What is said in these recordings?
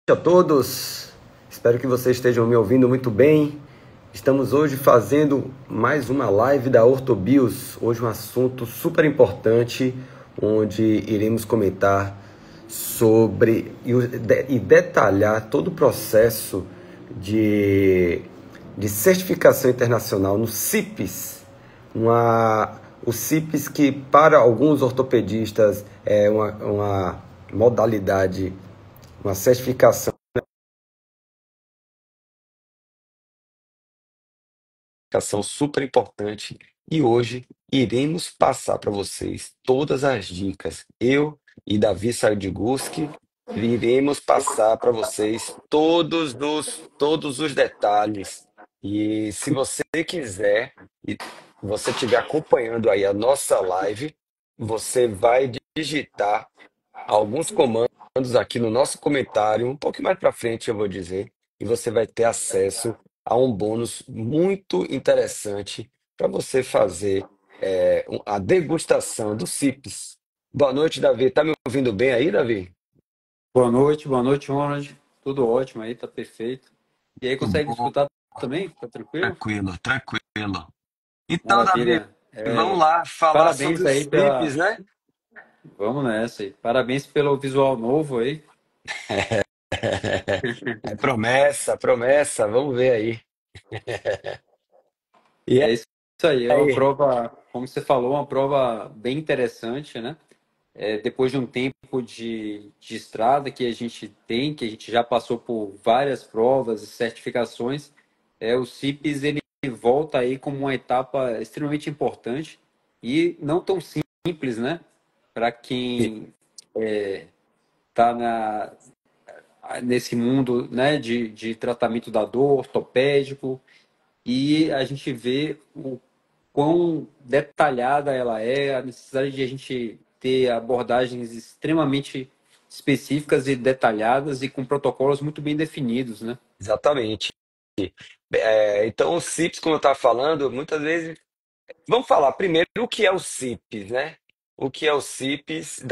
A todos, espero que vocês estejam me ouvindo muito bem. Estamos hoje fazendo mais uma live da Ortobios. Hoje um assunto super importante, onde iremos comentar sobre e detalhar todo o processo de, de certificação internacional no CIPES. O CIPES, que para alguns ortopedistas é uma modalidade, uma certificação super importante, e hoje iremos passar para vocês todas as dicas. Eu e Davi Sardigusky iremos passar para vocês todos os detalhes. E se você quiser e você estiver acompanhando aí a nossa live, você vai digitar alguns comandos aqui no nosso comentário, um pouco mais para frente eu vou dizer, e você vai ter acesso a um bônus muito interessante para você fazer a degustação do CIPS. Boa noite, Davi. Tá me ouvindo bem aí, Davi? Boa noite, Ronald. Tudo ótimo aí, tá perfeito. E aí, Tudo consegue me bom, escutar também? Tá tranquilo? tranquilo, tranquilo. Então, Davi, Maravilha. vamos lá falar sobre Parabéns os aí CIPs, pela. né? Vamos nessa aí. Parabéns pelo visual novo aí. É promessa, promessa, vamos ver aí. E É isso aí, é uma aí? prova, como você falou, uma prova bem interessante, né? Depois de um tempo de estrada que a gente tem, que a gente já passou por várias provas e certificações, o CIPES ele volta aí como uma etapa extremamente importante e não tão simples, né? Para quem está nesse mundo, né, de tratamento da dor, ortopédico, e a gente vê o quão detalhada ela é, a necessidade de a gente ter abordagens extremamente específicas e detalhadas e com protocolos muito bem definidos, né? Exatamente. Então, o CIPS, como eu estava falando, muitas vezes. Vamos falar primeiro o que é o CIPS, né? O que é o CIPS,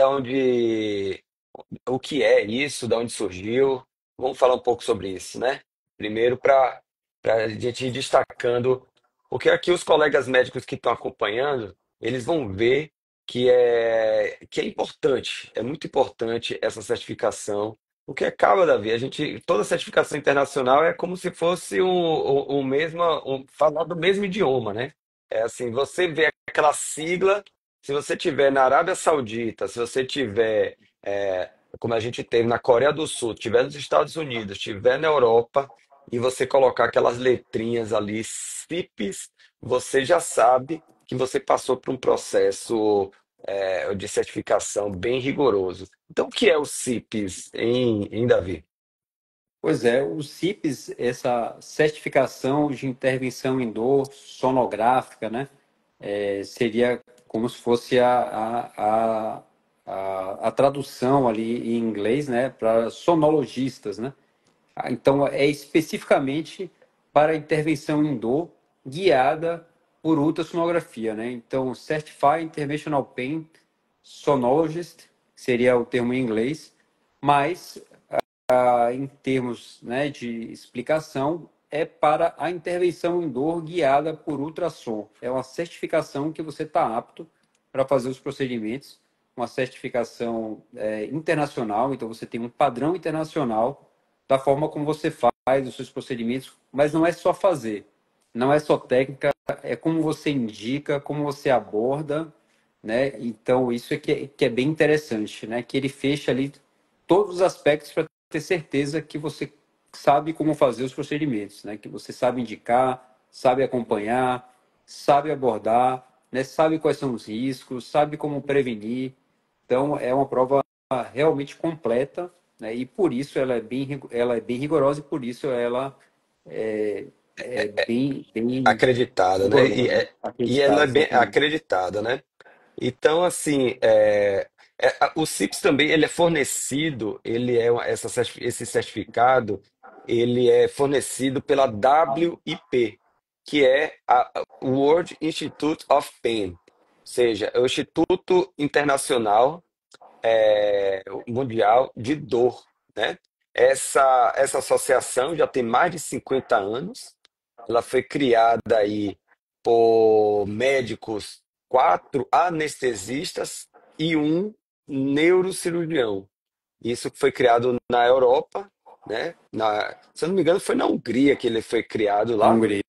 o que é isso, da onde surgiu. Vamos falar um pouco sobre isso, né? Primeiro, para a gente ir destacando, porque aqui os colegas médicos que estão acompanhando, eles vão ver que é importante, é muito importante essa certificação. Porque acaba, Davi, toda certificação internacional é como se fosse o mesmo, falar do mesmo idioma, né? É assim, você vê aquela sigla, se você tiver na Arábia Saudita, se você tiver como a gente teve na Coreia do Sul, tiver nos Estados Unidos, tiver na Europa, e você colocar aquelas letrinhas ali, CIPs, você já sabe que você passou por um processo de certificação bem rigoroso. Então, o que é o CIPs, em Davi? Pois é, o CIPS, essa certificação de intervenção em dor sonográfica, né? Seria como se fosse a tradução ali em inglês, né? Para sonologistas, né? Então, é especificamente para intervenção em dor guiada por ultrassonografia, né? Então, Certified Interventional Pain Sonologist seria o termo em inglês, mas em termos, né, de explicação, é para a intervenção em dor guiada por ultrassom. É uma certificação que você está apto para fazer os procedimentos, uma certificação internacional, então você tem um padrão internacional da forma como você faz os seus procedimentos, mas não é só fazer, não é só técnica, é como você indica, como você aborda, né? Então isso que é bem interessante, né? Que ele fecha ali todos os aspectos para ter certeza que você sabe como fazer os procedimentos, né? Que você sabe indicar, sabe acompanhar, sabe abordar, né? Sabe quais são os riscos, sabe como prevenir. Então é uma prova realmente completa, né? E por isso ela é bem rigorosa e por isso ela é bem Acreditada, né? rigorosa, E ela acreditada, é bem exatamente. acreditada, né? Então, assim, o CIPS também ele é fornecido, esse certificado, ele é fornecido pela WIP, que é a World Institute of Pain, ou seja, é o Instituto Internacional Mundial de Dor, né? Essa associação já tem mais de 50 anos. Ela foi criada aí por médicos, quatro anestesistas e um neurocirurgião. Isso foi criado na Europa, né? Se eu não me engano, foi na Hungria que ele foi criado Na lá. Hungria.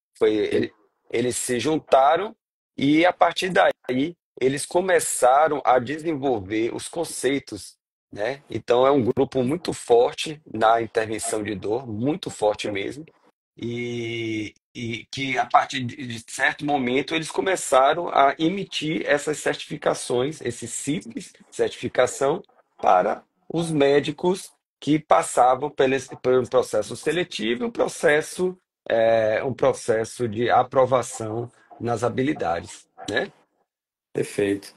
Eles se juntaram e a partir daí eles começaram a desenvolver os conceitos, né? Então é um grupo muito forte na intervenção de dor, muito forte mesmo. E que a partir de certo momento eles começaram a emitir essas certificações, esses CIPs, certificação, para os médicos que passavam por um processo seletivo, um processo de aprovação nas habilidades, né? Perfeito.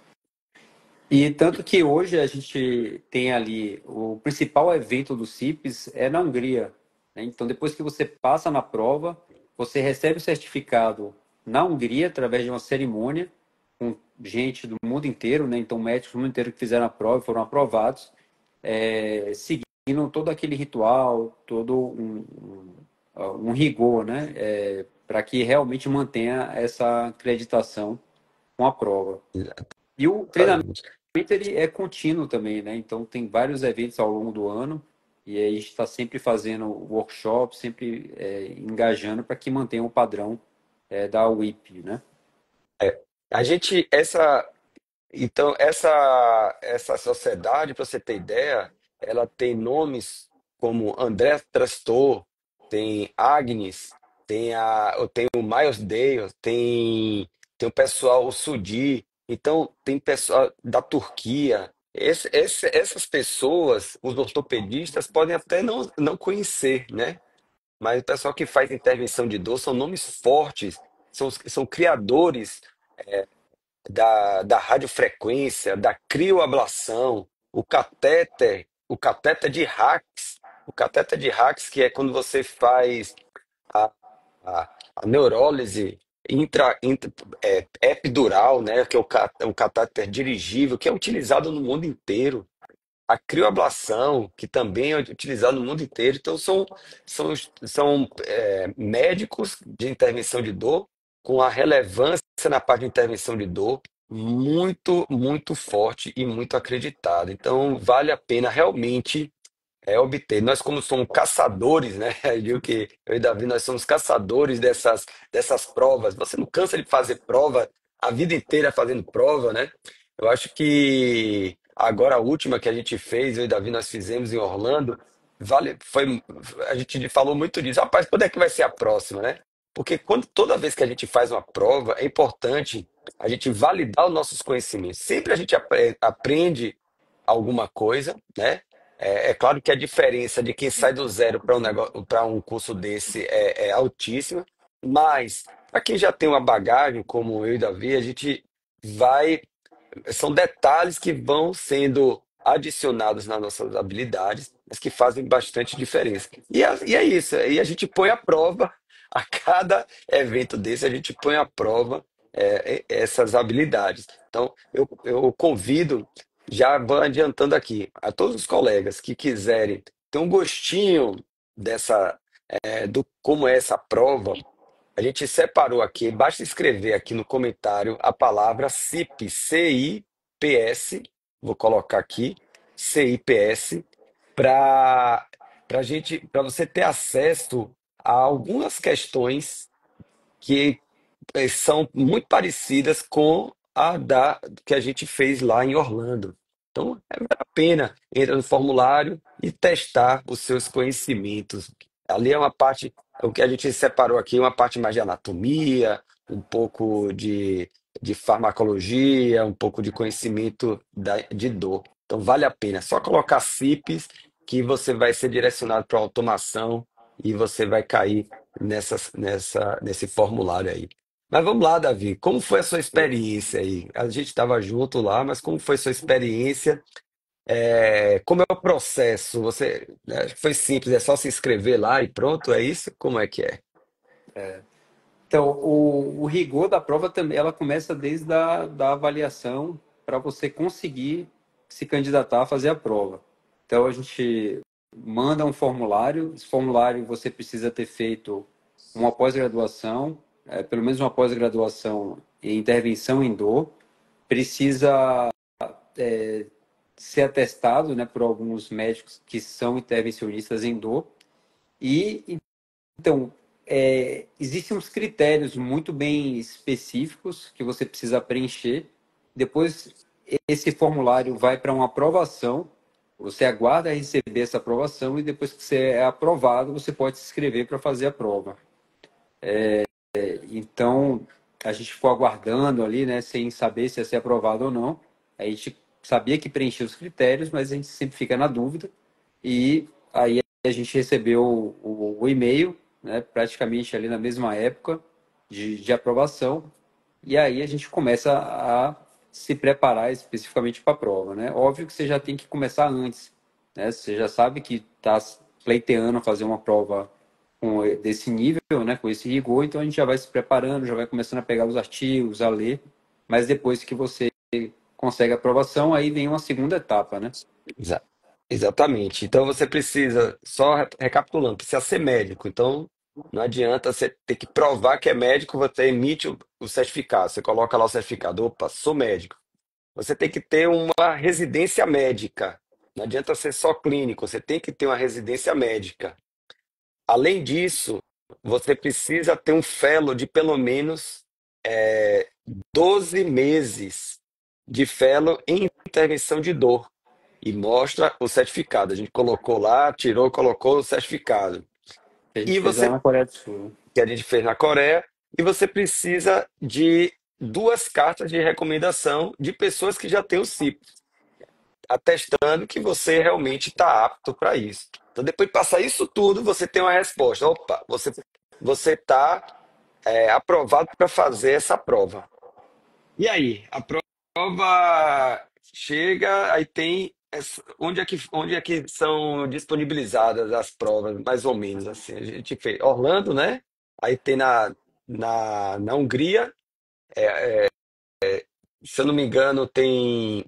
E tanto que hoje a gente tem ali o principal evento do CIPES é na Hungria, né? Então, depois que você passa na prova, você recebe o certificado na Hungria através de uma cerimônia com gente do mundo inteiro, né? Então, médicos do mundo inteiro que fizeram a prova e foram aprovados, seguindo todo aquele ritual, todo um rigor, né? Para que realmente mantenha essa acreditação com a prova. E o treinamento Exatamente. ele é contínuo também, né? Então tem vários eventos ao longo do ano e aí a gente está sempre fazendo workshops, sempre engajando para que mantenha o padrão da WIP, né? É. A gente, então, essa sociedade, para você ter ideia, ela tem nomes como André Trastor, tem Agnes, tem o Miles Dale, tem o pessoal, o Sudi, então tem pessoal da Turquia. Essas pessoas, os ortopedistas, podem até não conhecer, né? Mas o pessoal que faz intervenção de dor são nomes fortes, são criadores da radiofrequência, da crioablação, o catéter de Hacks, que é quando você faz a, a neurólise epidural, né, que é o catéter dirigível, que é utilizado no mundo inteiro. A crioablação, que também é utilizada no mundo inteiro. Então, são médicos de intervenção de dor com a relevância na parte de intervenção de dor muito, muito forte e muito acreditada. Então, vale a pena realmente obter. Nós, como somos caçadores, né? Eu digo que eu e Davi, nós somos caçadores dessas provas. Você não cansa de fazer prova a vida inteira fazendo prova, né? Eu acho que agora a última que a gente fez, eu e Davi, nós fizemos em Orlando, a gente falou muito disso. Rapaz, quando é que vai ser a próxima, né? Porque toda vez que a gente faz uma prova, é importante a gente validar os nossos conhecimentos. Sempre a gente aprende alguma coisa, né? É claro que a diferença de quem sai do zero para para um curso desse é altíssima, mas para quem já tem uma bagagem, como eu e Davi, a gente vai. São detalhes que vão sendo adicionados nas nossas habilidades, mas que fazem bastante diferença. E é isso, e a gente põe à prova, a cada evento desse, a gente põe à prova essas habilidades. Então, eu convido, já vou adiantando aqui, a todos os colegas que quiserem ter um gostinho do como é essa prova, a gente separou aqui, basta escrever aqui no comentário a palavra CIPS, CIPS, vou colocar aqui, CIPS, para você ter acesso a algumas questões que são muito parecidas com a que a gente fez lá em Orlando. Então, vale a pena entrar no formulário e testar os seus conhecimentos. Ali é uma parte, o que a gente separou aqui, uma parte mais de anatomia, um pouco de farmacologia, um pouco de conhecimento de dor. Então, vale a pena. É só colocar CIPS que você vai ser direcionado para automação e você vai cair nesse formulário aí. Mas vamos lá, Davi. Como foi a sua experiência aí? A gente estava junto lá, mas como foi a sua experiência? Como é o processo? Acho que foi simples, é só se inscrever lá e pronto, é isso? Como é que é? Então, o rigor da prova também, ela começa desde da avaliação para você conseguir se candidatar a fazer a prova. Então, a gente manda um formulário. Esse formulário você precisa ter feito uma pós-graduação, pelo menos uma pós-graduação em intervenção em dor. Precisa ser atestado, né, por alguns médicos que são intervencionistas em dor. E então, existem uns critérios muito bem específicos que você precisa preencher. Depois, esse formulário vai para uma aprovação. Você aguarda receber essa aprovação e depois que você é aprovado, você pode se inscrever para fazer a prova. Então, a gente ficou aguardando ali, né, sem saber se ia ser aprovado ou não. A gente sabia que preenchia os critérios, mas a gente sempre fica na dúvida. E aí a gente recebeu o e-mail, né, praticamente ali na mesma época de aprovação. E aí a gente começa a se preparar especificamente para a prova, né? Óbvio que você já tem que começar antes, né? Você já sabe que está pleiteando fazer uma prova desse nível, né? Com esse rigor, então a gente já vai se preparando, já vai começando a pegar os artigos, a ler. Mas depois que você consegue a aprovação, aí vem uma segunda etapa, né? Exa- Exatamente. Então você precisa, só recapitulando, precisa ser médico. Então não adianta você ter que provar que é médico, você emite o certificado. Você coloca lá o certificado, opa, sou médico. Você tem que ter uma residência médica. Não adianta ser só clínico, você tem que ter uma residência médica. Além disso, você precisa ter um fellow de pelo menos 12 meses de fellow em intervenção de dor. E mostra o certificado. A gente colocou lá, tirou, colocou o certificado. Que a gente E fez lá você, na Coreia do Sul. que a gente fez na Coreia, e você precisa de duas cartas de recomendação de pessoas que já têm o CIP, atestando que você realmente está apto para isso. Então, depois de passar isso tudo, você tem uma resposta. Opa, você está aprovado para fazer essa prova. E aí, a prova chega, aí tem onde é que são disponibilizadas as provas, mais ou menos assim. A gente fez Orlando, né? Aí tem na Hungria, se eu não me engano, tem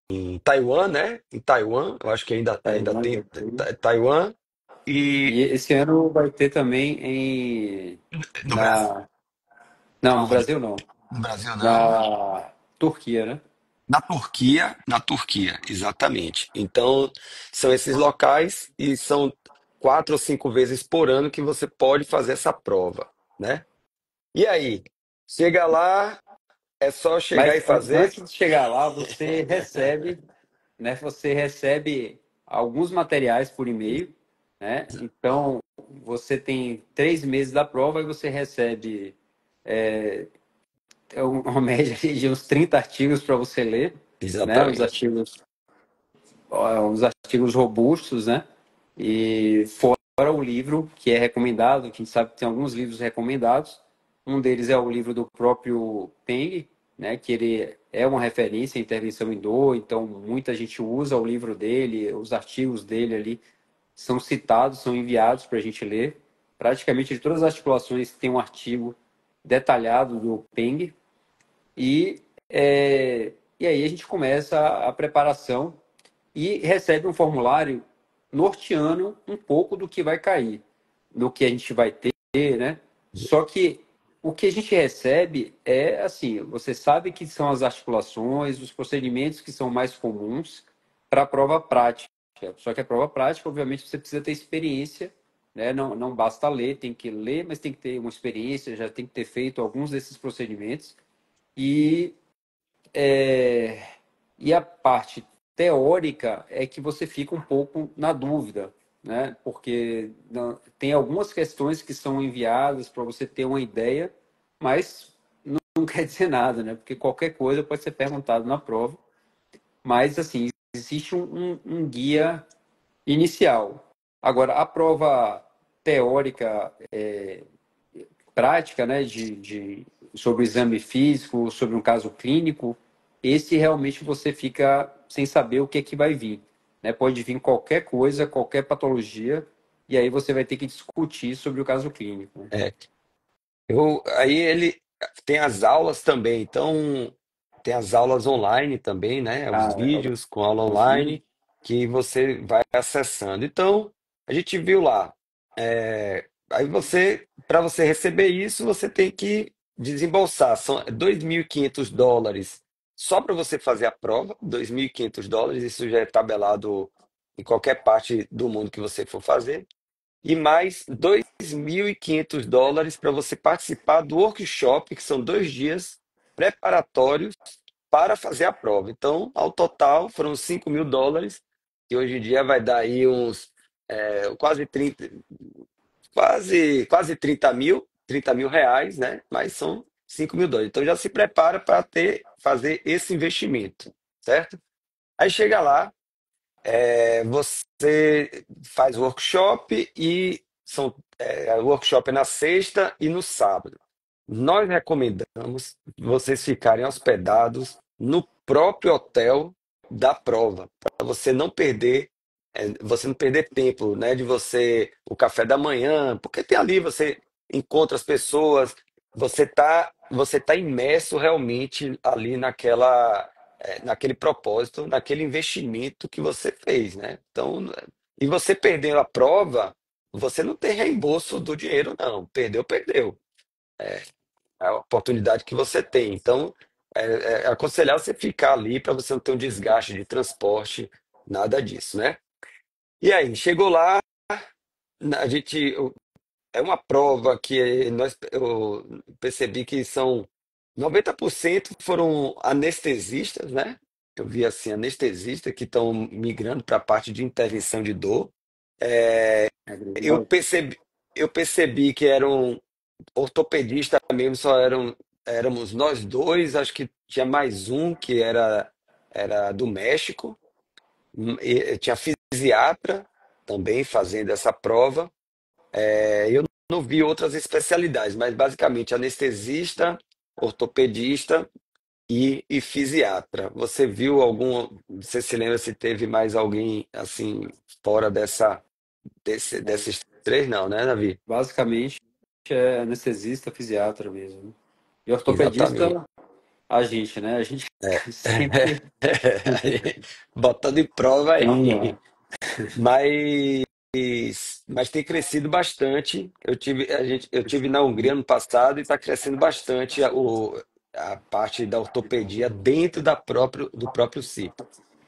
em Taiwan, né? Em Taiwan, eu acho que ainda Taiwan tem já foi. Taiwan e E esse ano vai ter também no Brasil, na, não, no aonde? Brasil não, No Brasil não. na Turquia, né? Na Turquia, exatamente. Então, são esses locais e são 4 ou 5 vezes por ano que você pode fazer essa prova, né? E aí, chega lá, é só chegar Mas e fazer? antes de chegar lá, você recebe, né? Você recebe alguns materiais por e-mail, né? Então, você tem 3 meses da prova e você recebe uma média de uns 30 artigos para você ler, né? Exatamente. Uns artigos robustos, né? E fora o livro que é recomendado, que a gente sabe que tem alguns livros recomendados. Um deles é o livro do próprio Peng, né? Que ele é uma referência em intervenção em dor, então muita gente usa o livro dele, os artigos dele ali são citados, são enviados para a gente ler. Praticamente de todas as articulações tem um artigo detalhado do Peng e e aí a gente começa a preparação e recebe um formulário norteando um pouco do que vai cair, do que a gente vai ter, né? Só que o que a gente recebe é assim, você sabe que são as articulações, os procedimentos que são mais comuns para a prova prática. Só que a prova prática, obviamente, você precisa ter experiência, né? Não basta ler, tem que ler, mas tem que ter uma experiência, já tem que ter feito alguns desses procedimentos. E e a parte teórica é que você fica um pouco na dúvida, né? Porque tem algumas questões que são enviadas para você ter uma ideia, mas não quer dizer nada, né? Porque qualquer coisa pode ser perguntado na prova. Mas, assim, existe um guia inicial. Agora, a prova teórica prática, né, sobre o exame físico, sobre um caso clínico, esse realmente você fica sem saber o que é que vai vir. Né? Pode vir qualquer coisa, qualquer patologia, e aí você vai ter que discutir sobre o caso clínico. Né? É. Aí ele tem as aulas também, então tem as aulas online também, né? Os Ah, vídeos com aula os vídeos. online. que você vai acessando. Então, a gente viu lá. Aí para você receber isso, você tem que desembolsar. São US$ 2.500 só para você fazer a prova. US$ 2.500, isso já é tabelado em qualquer parte do mundo que você for fazer. E mais US$ 2.500 para você participar do workshop, que são 2 dias preparatórios para fazer a prova. Então, ao total, foram US$ 5.000, que hoje em dia vai dar aí uns quase 30, quase 30 mil reais, né? Mas são US$ 5.000. Então, já se prepara para fazer esse investimento, certo? Aí chega lá, você faz workshop e o workshop é na sexta e no sábado. Nós recomendamos vocês ficarem hospedados no próprio hotel da prova, para você não perder tempo, né, de o café da manhã, porque tem ali você encontra as pessoas, você tá imerso realmente ali naquele propósito, naquele investimento que você fez, né? Então, e você perdendo a prova, você não tem reembolso do dinheiro, não. Perdeu, perdeu. É a oportunidade que você tem. Então, é aconselhar você ficar ali para você não ter um desgaste de transporte, nada disso, né? E aí, chegou lá, a gente é uma prova que eu percebi que são 90% foram anestesistas, né? Eu vi assim, anestesistas que estão migrando para a parte de intervenção de dor. É grande. Eu percebi, eu percebi que eram ortopedistas mesmo, éramos nós dois, acho que tinha mais um que era do México, e tinha fisiatra também fazendo essa prova. Eu não vi outras especialidades, mas basicamente anestesista, ortopedista e fisiatra. Você viu algum? Você se lembra se teve mais alguém assim fora desses três? Não, né, Davi? Basicamente, é anestesista, fisiatra mesmo, né? E Exatamente. ortopedista, a gente, né? A gente É. sempre. Botando em prova Vamos aí. lá. Mas tem crescido bastante. Eu tive na Hungria no passado e está crescendo bastante a parte da ortopedia dentro do próprio CIP.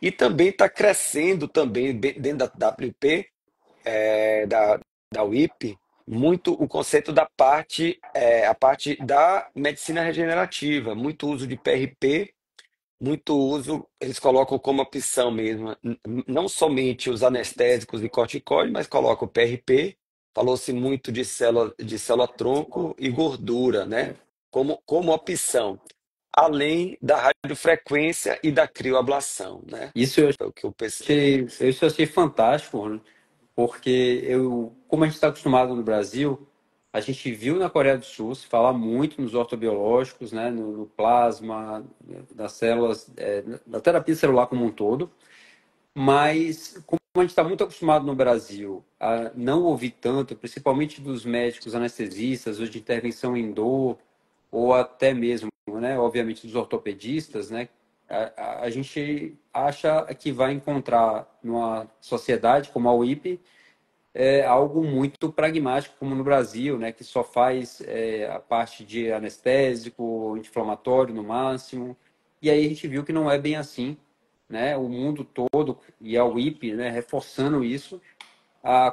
E também está crescendo também dentro da WP, da UIP, muito o conceito a parte da medicina regenerativa, muito uso de PRP, muito uso, eles colocam como opção mesmo, não somente os anestésicos e corticoides, mas colocam o PRP. Falou-se muito de célula-tronco e gordura, né? Como opção, além da radiofrequência e da crioablação, né? Isso eu Foi o que eu percebi. isso eu achei fantástico, né? Porque como a gente está acostumado no Brasil, a gente viu na Coreia do Sul se falar muito nos ortobiológicos, né? No plasma, nas células, na terapia celular como um todo. Mas, como a gente está muito acostumado no Brasil a não ouvir tanto, principalmente dos médicos anestesistas, ou de intervenção em dor, ou até mesmo, né, obviamente, dos ortopedistas, né, a gente acha que vai encontrar numa sociedade como a UIP algo muito pragmático, como no Brasil, né, que só faz a parte de anestésico, anti-inflamatório no máximo. E aí a gente viu que não é bem assim, né? O mundo todo e a UIP, né, reforçando isso,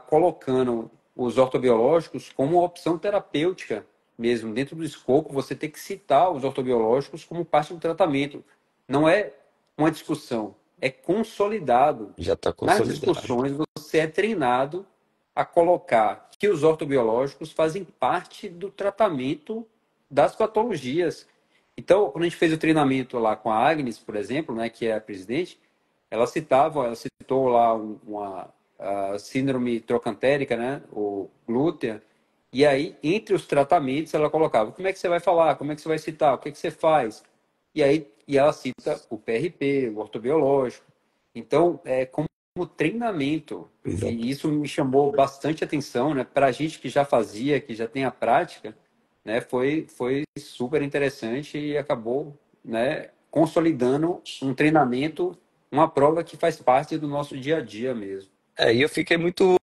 colocando os ortobiológicos como uma opção terapêutica mesmo. Dentro do escopo, você tem que citar os ortobiológicos como parte do tratamento. Não é uma discussão, é consolidado. Já está Nas consolidado. discussões, você é treinado a colocar que os ortobiológicos fazem parte do tratamento das patologias. Então, quando a gente fez o treinamento lá com a Agnes, por exemplo, né, que é a presidente, ela citou lá uma a síndrome trocantérica, né, ou glútea, e aí, entre os tratamentos, ela colocava, como é que você vai falar, como é que você vai citar, o que é que você faz? E aí, ela cita o PRP, o ortobiológico. Então, como treinamento, Exato. e isso me chamou bastante atenção, né, para a gente que já fazia, que já tem a prática, né, foi super interessante e acabou, né, consolidando um treinamento, uma prova que faz parte do nosso dia a dia mesmo. E eu fiquei muito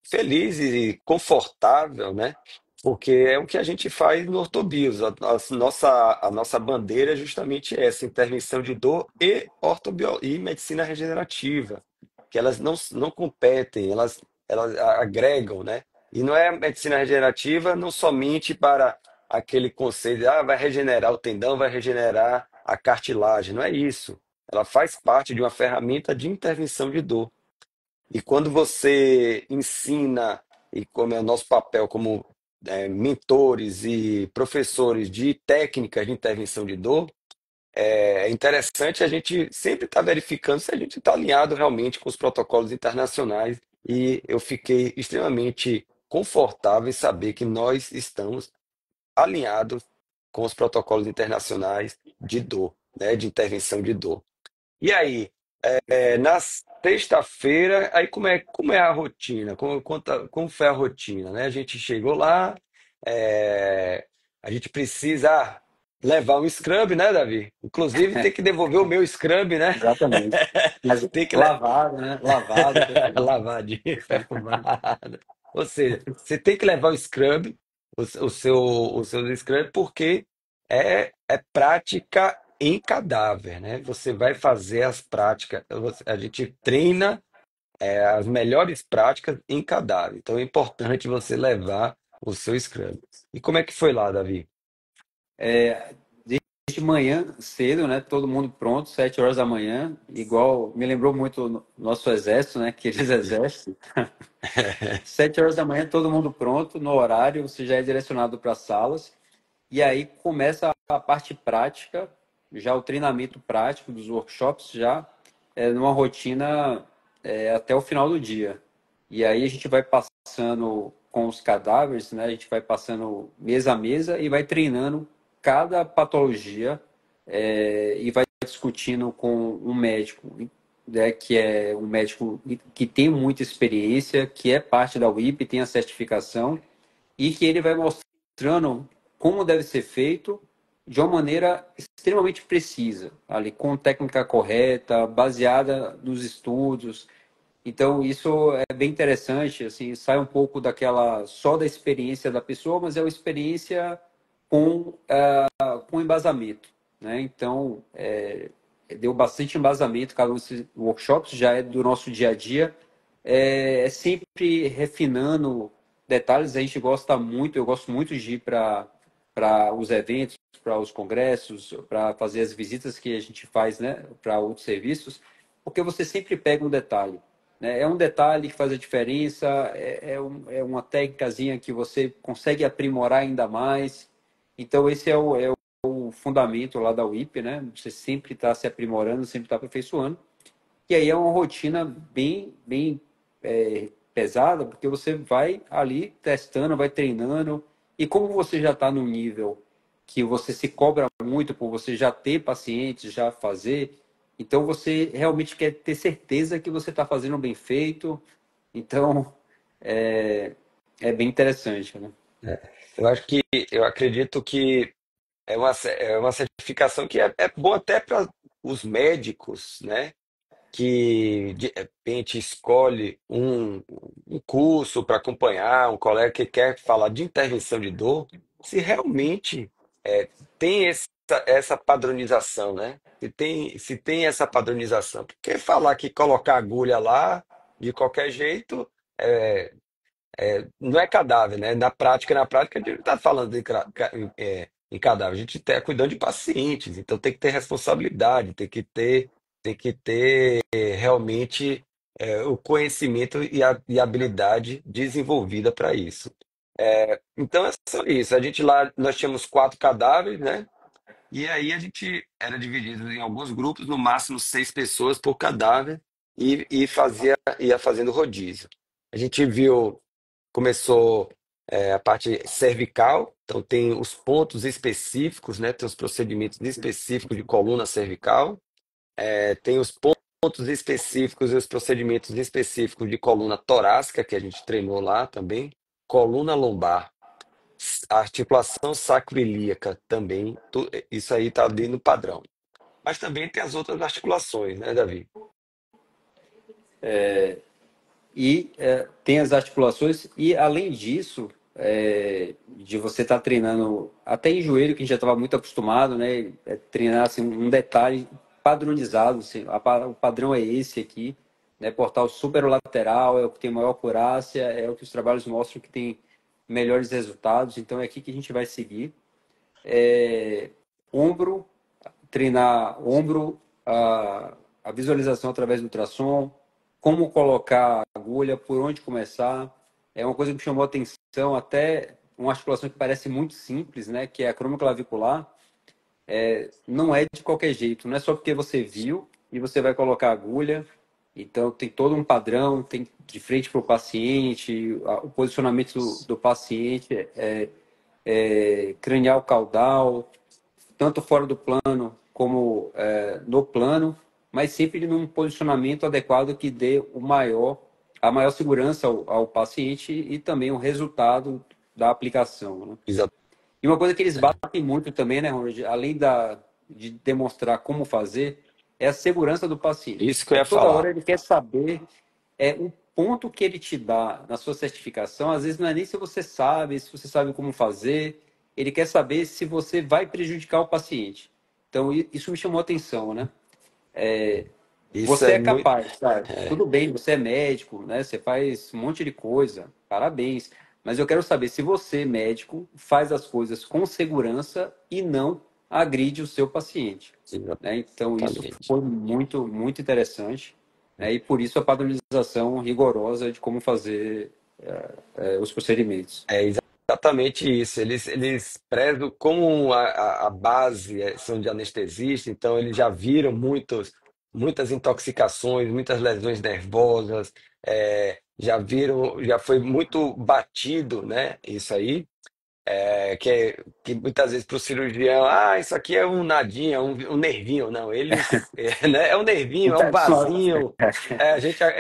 feliz e confortável, né? Porque é o que a gente faz no Ortobios. A nossa bandeira é justamente essa, intervenção de dor e medicina regenerativa, que elas não competem, elas agregam, né? E não é medicina regenerativa não somente para aquele conceito, vai regenerar o tendão, vai regenerar a cartilagem, não é isso. Ela faz parte de uma ferramenta de intervenção de dor. E quando você ensina, e como é o nosso papel como mentores e professores de técnicas de intervenção de dor, é interessante a gente sempre estar verificando se a gente está alinhado realmente com os protocolos internacionais. E eu fiquei extremamente confortável em saber que nós estamos alinhados com os protocolos internacionais de dor, né, de intervenção de dor. E aí, na sexta-feira, aí como é a rotina? Como foi a rotina, né? A gente chegou lá, é, a gente precisa levar um scrub, né, Davi? Inclusive tem que devolver o meu scrub, né? Exatamente. Mas Tem que lavado, né? Lavado, perfeito. lavadinho, perfumado. Ou seja, você tem que levar o scrub, o seu scrub, porque é prática em cadáver, né? Você vai fazer as práticas, a gente treina as melhores práticas em cadáver. Então é importante você levar o seu scrub. E como é que foi lá, Davi? De manhã cedo, né? Todo mundo pronto, 7 horas da manhã, igual me lembrou muito o nosso exército, né? Aqueles exércitos. 7 horas da manhã, todo mundo pronto, no horário, você já é direcionado para as salas, e aí começa a parte prática, já o treinamento prático dos workshops, já numa rotina até o final do dia. E aí a gente vai passando com os cadáveres, né? A gente vai passando mesa a mesa e vai treinando cada patologia e vai discutindo com um médico, né, que é um médico que tem muita experiência, que é parte da UIP, tem a certificação, e que ele vai mostrando como deve ser feito de uma maneira extremamente precisa, ali com técnica correta, baseada nos estudos. Então, isso é bem interessante, assim, sai um pouco daquela só da experiência da pessoa, mas é uma experiência com embasamento, né? Então, deu bastante embasamento, cada um desses workshops já é do nosso dia a dia, é sempre refinando detalhes. A gente gosta muito, eu gosto muito de ir para os eventos, para os congressos, para fazer as visitas que a gente faz, né, para outros serviços, porque você sempre pega um detalhe, né? É um detalhe que faz a diferença, é uma técnicazinha que você consegue aprimorar ainda mais. Então, esse é o fundamento lá da UIP, né? Você sempre está se aprimorando, sempre está aperfeiçoando. E aí é uma rotina bem pesada, porque você vai ali testando, vai treinando, e como você já está no nível que você se cobra muito por você já ter pacientes, já fazer, então você realmente quer ter certeza que você está fazendo bem feito. Então é, é bem interessante, né? Eu acredito que é uma certificação que é bom até para os médicos, né? Que de repente escolhe um curso para acompanhar, um colega que quer falar de intervenção de dor, se realmente tem essa padronização, né? Se tem essa padronização. Porque falar que colocar agulha lá de qualquer jeito é, não é cadáver, né? Na prática, a gente não está falando em cadáver, a gente está cuidando de pacientes, então tem que ter responsabilidade, tem que ter realmente o conhecimento e a habilidade desenvolvida para isso. Então é só isso. A gente lá, nós tínhamos 4 cadáveres, né? E aí a gente era dividido em alguns grupos, no máximo 6 pessoas por cadáver, e ia fazendo rodízio. A gente viu. Começou a parte cervical, então tem os pontos específicos, né? Tem os procedimentos específicos de coluna cervical, tem os pontos específicos e os procedimentos específicos de coluna torácica, que a gente treinou lá também, coluna lombar, articulação sacroiliaca também, isso aí está ali no padrão. Mas também tem as outras articulações, né, Davi? E tem as articulações, e além disso, de você estar treinando até em joelho, que a gente já estava muito acostumado, né? Treinar assim, um detalhe padronizado, assim, o padrão é esse aqui, né? Portal superolateral é o que tem maior acurácia, é o que os trabalhos mostram que tem melhores resultados, então é aqui que a gente vai seguir. Ombro, treinar ombro, a visualização através do ultrassom, como colocar a agulha, por onde começar. É uma coisa que me chamou a atenção, até uma articulação que parece muito simples, né, que é a cromoclavicular, não é de qualquer jeito, não é só porque você viu e você vai colocar a agulha. Então tem todo um padrão, tem de frente para o paciente, o posicionamento do paciente cranial caudal, tanto fora do plano como no plano, mas sempre num posicionamento adequado que dê a maior segurança ao paciente e também o resultado da aplicação, né? Exato. E uma coisa que eles batem muito também, né, Ronald, além de demonstrar como fazer, é a segurança do paciente. Isso que eu ia Toda hora falar. ele quer saber o ponto que ele te dá na sua certificação, às vezes não é nem se você sabe, se você sabe como fazer, ele quer saber se você vai prejudicar o paciente. Então, isso me chamou a atenção, né? Isso Você é é muito. capaz, sabe? Tudo bem, você é médico, né? Você faz um monte de coisa, parabéns. Mas eu quero saber se você, médico, faz as coisas com segurança e não agride o seu paciente, né? Então, isso Exatamente. foi muito, muito interessante, né? E por isso a padronização rigorosa de como fazer os procedimentos. É exatamente isso. Eles prezam como a base são de anestesista, então eles já viram muitas intoxicações, muitas lesões nervosas, já viram, já foi muito batido, né? Isso aí. Que muitas vezes para o cirurgião, isso aqui é um nadinha, um nervinho. Não, eles, né, é um nervinho, é um Tá vasinho.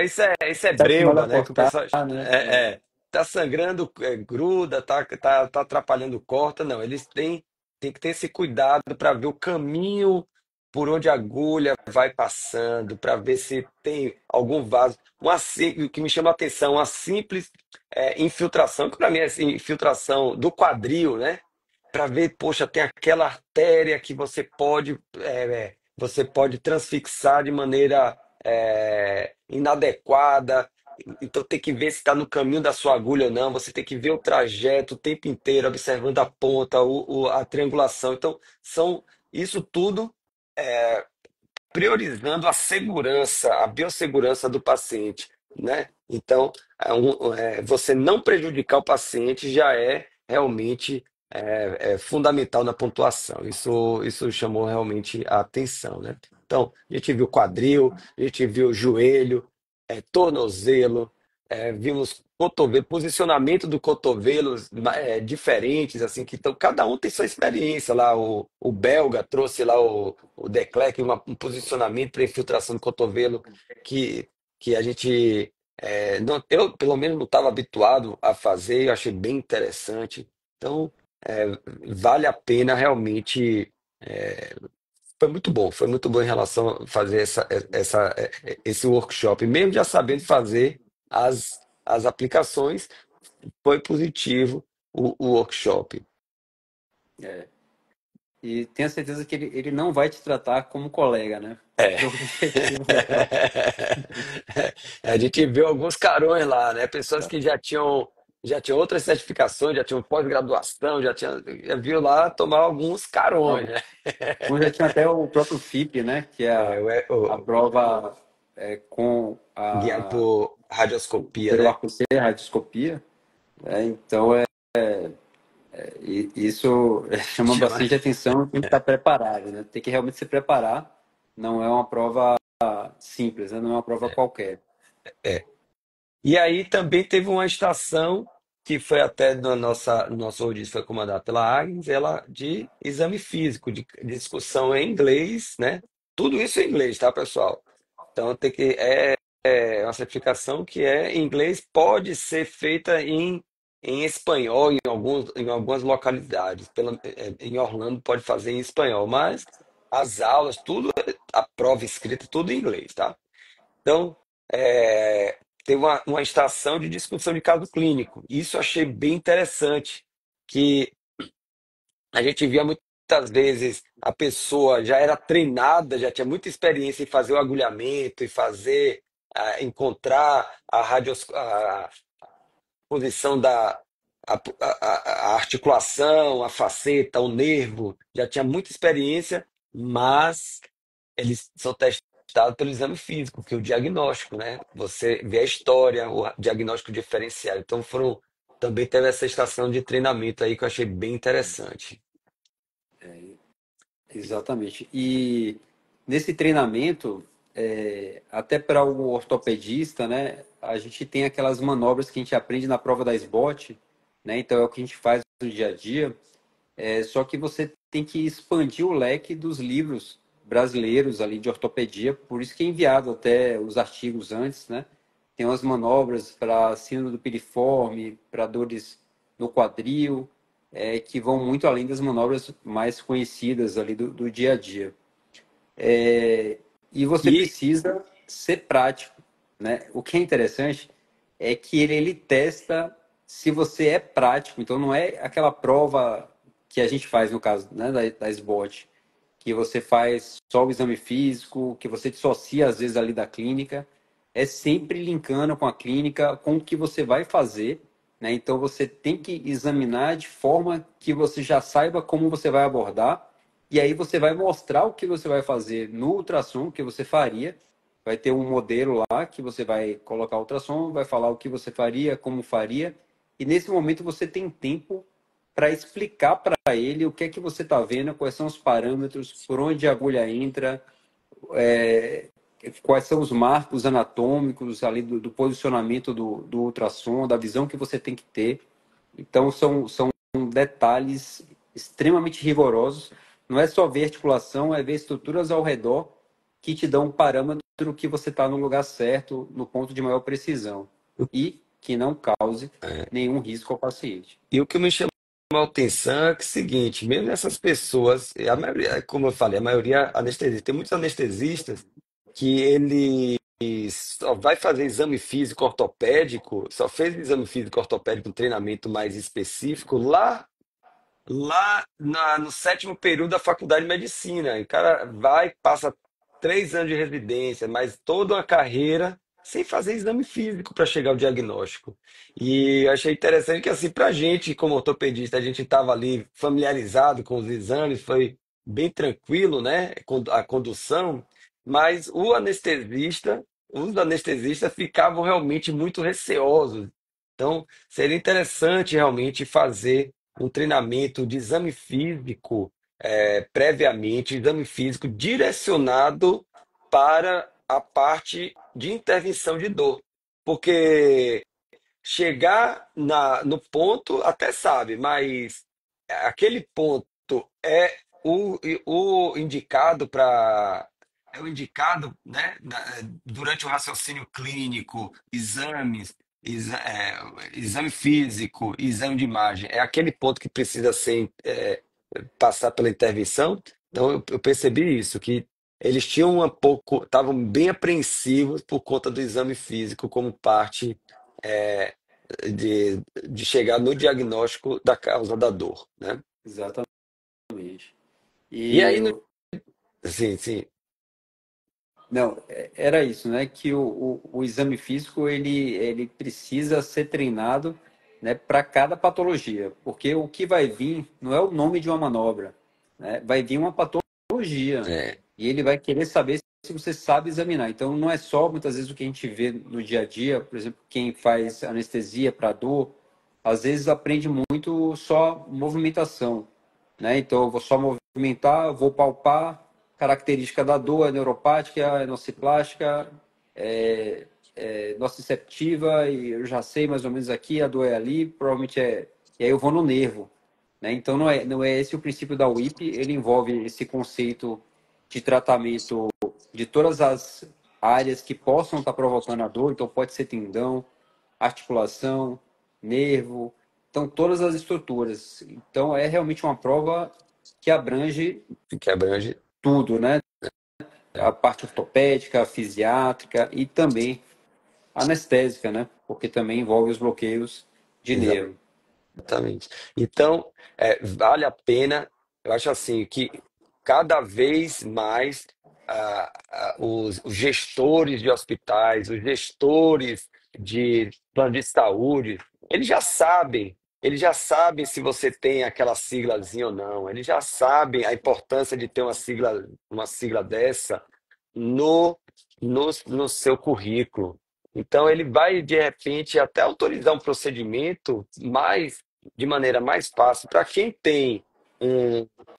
Isso é tá acostumado a breuba, né? Que o cortar, pessoal né? tá sangrando, gruda, tá atrapalhando, corta. Não, eles têm que ter esse cuidado para ver o caminho por onde a agulha vai passando, para ver se tem algum vaso. O que me chama a atenção, uma simples infiltração, que para mim é assim, infiltração do quadril, né? Para ver, poxa, tem aquela artéria que você pode transfixar de maneira inadequada. Então tem que ver se está no caminho da sua agulha ou não. Você tem que ver o trajeto o tempo inteiro, observando a ponta, a triangulação. Então, isso tudo priorizando a segurança, a biossegurança do paciente, né? Então, você não prejudicar o paciente já é realmente fundamental na pontuação. Isso chamou realmente a atenção, né? Então, a gente viu quadril, a gente viu joelho, tornozelo, vimos cotovelo, posicionamento do cotovelo diferentes, assim, que então cada um tem sua experiência lá. O belga trouxe lá o Declerc, um posicionamento para infiltração do cotovelo que, que a gente, eu pelo menos não estava habituado a fazer, eu achei bem interessante. Então, é, vale a pena realmente. Foi muito bom em relação a fazer esse workshop, mesmo já sabendo fazer as aplicações, foi positivo o workshop. E tenha certeza que ele não vai te tratar como colega, né? É. Porque o objetivo é. A gente viu alguns carões lá, né? Pessoas que já tinham outras certificações, já tinham pós-graduação, já viu lá tomar alguns carões, Não, né? um já tinha até o próprio FIP, né? Que é É, a prova com guiado por radioscopia, pelo né? arco C, radioscopia. Então, isso chama Chama. bastante atenção, tem que estar preparado, né? Tem que realmente se preparar. Não é uma prova simples, né? Não é uma prova qualquer. É. E aí também teve uma estação que foi até no nosso rodízio, foi comandada pela Agnes, ela de exame físico, de discussão em inglês, né? Tudo isso em inglês, tá, pessoal? Então tem que uma certificação que é em inglês, pode ser feita em espanhol em algumas localidades. Em Orlando pode fazer em espanhol, mas as aulas, tudo a prova escrita tudo em inglês, tá? Então, teve uma estação de discussão de caso clínico. Isso eu achei bem interessante, que a gente via muitas vezes a pessoa já era treinada, já tinha muita experiência em fazer o agulhamento, em fazer, encontrar a posição a articulação, a faceta, o nervo, já tinha muita experiência, mas eles são testados pelo exame físico, que é o diagnóstico, né? Você vê a história, o diagnóstico diferencial. Então também teve essa estação de treinamento aí que eu achei bem interessante. Exatamente. E nesse treinamento, até para o ortopedista, né, a gente tem aquelas manobras que a gente aprende na prova da SBOT, né? Então é o que a gente faz no dia a dia. Só que você tem que expandir o leque dos livros brasileiros ali de ortopedia, por isso que é enviado até os artigos antes, né? Tem umas manobras para síndrome do piriforme, para dores no quadril, que vão muito além das manobras mais conhecidas ali do dia a dia. E você E, precisa ser prático, né? O que é interessante é que ele testa se você é prático. Então, não é aquela prova que a gente faz, no caso, né, da SBOT, que você faz só o exame físico, que você dissocia, às vezes, ali da clínica. É sempre linkando com a clínica, com o que você vai fazer, né? Então, você tem que examinar de forma que você já saiba como você vai abordar e aí você vai mostrar o que você vai fazer no ultrassom, o que você faria. Vai ter um modelo lá que você vai colocar o ultrassom, vai falar o que você faria, como faria. E nesse momento você tem tempo para explicar para ele o que é que você está vendo, quais são os parâmetros, por onde a agulha entra, é, quais são os marcos anatômicos ali do posicionamento do ultrassom, da visão que você tem que ter. Então, são detalhes extremamente rigorosos. Não é só ver articulação, é ver estruturas ao redor que te dão um parâmetro que você está no lugar certo, no ponto de maior precisão. E que não cause nenhum risco ao paciente. e o que me chamou a atenção é que é o seguinte, mesmo essas pessoas, a maioria, como eu falei, a maioria anestesista, tem muitos anestesistas que ele só vai fazer exame físico ortopédico, só fez exame físico ortopédico, um treinamento mais específico no sétimo período da faculdade de medicina. E o cara vai, passa 3 anos de residência, mas toda uma carreira sem fazer exame físico para chegar ao diagnóstico. E eu achei interessante que, assim, para a gente, como ortopedista, a gente estava ali familiarizado com os exames, foi bem tranquilo, né? A condução, mas os anestesistas ficavam realmente muito receosos. Então, seria interessante realmente fazer um treinamento de exame físico, previamente, exame físico direcionado para a parte de intervenção de dor. Porque chegar no ponto até sabe, mas aquele ponto é o indicado para. É o indicado, né, durante o raciocínio clínico, exames, exame físico, exame de imagem. É aquele ponto que precisa ser, passar pela intervenção. Então, eu percebi isso, que eles tinham um pouco, estavam bem apreensivos por conta do exame físico como parte, é, de chegar no diagnóstico da causa da dor, né? Exatamente. E E aí, sim, sim, não, era isso, né? Que o exame físico ele precisa ser treinado, né, para cada patologia, porque o que vai vir não é o nome de uma manobra, né? Vai vir uma patologia é, e ele vai querer saber se você sabe examinar. Então não é só muitas vezes o que a gente vê no dia a dia, por exemplo, quem faz anestesia para dor, às vezes aprende muito só movimentação, né? Então eu vou só movimentar, vou palpar, característica da dor é neuropática, é nociplástica, nociceptiva, e eu já sei mais ou menos aqui, a dor é ali, provavelmente é. E aí eu vou no nervo, né? Então não é esse o princípio da WIP, ele envolve esse conceito de tratamento de todas as áreas que possam estar provocando a dor, então pode ser tendão, articulação, nervo, então todas as estruturas. Então é realmente uma prova que abrange que abrange. tudo, né? a parte ortopédica, a fisiátrica e também anestésica, né? Porque também envolve os bloqueios de nervo. Exatamente. Então, vale a pena, eu acho assim, que cada vez mais os gestores de hospitais, os gestores de plano de saúde, eles já sabem se você tem aquela siglazinha ou não, eles já sabem a importância de ter uma sigla dessa no, no seu currículo. Então, ele vai, de repente, até autorizar um procedimento de maneira mais fácil para quem tem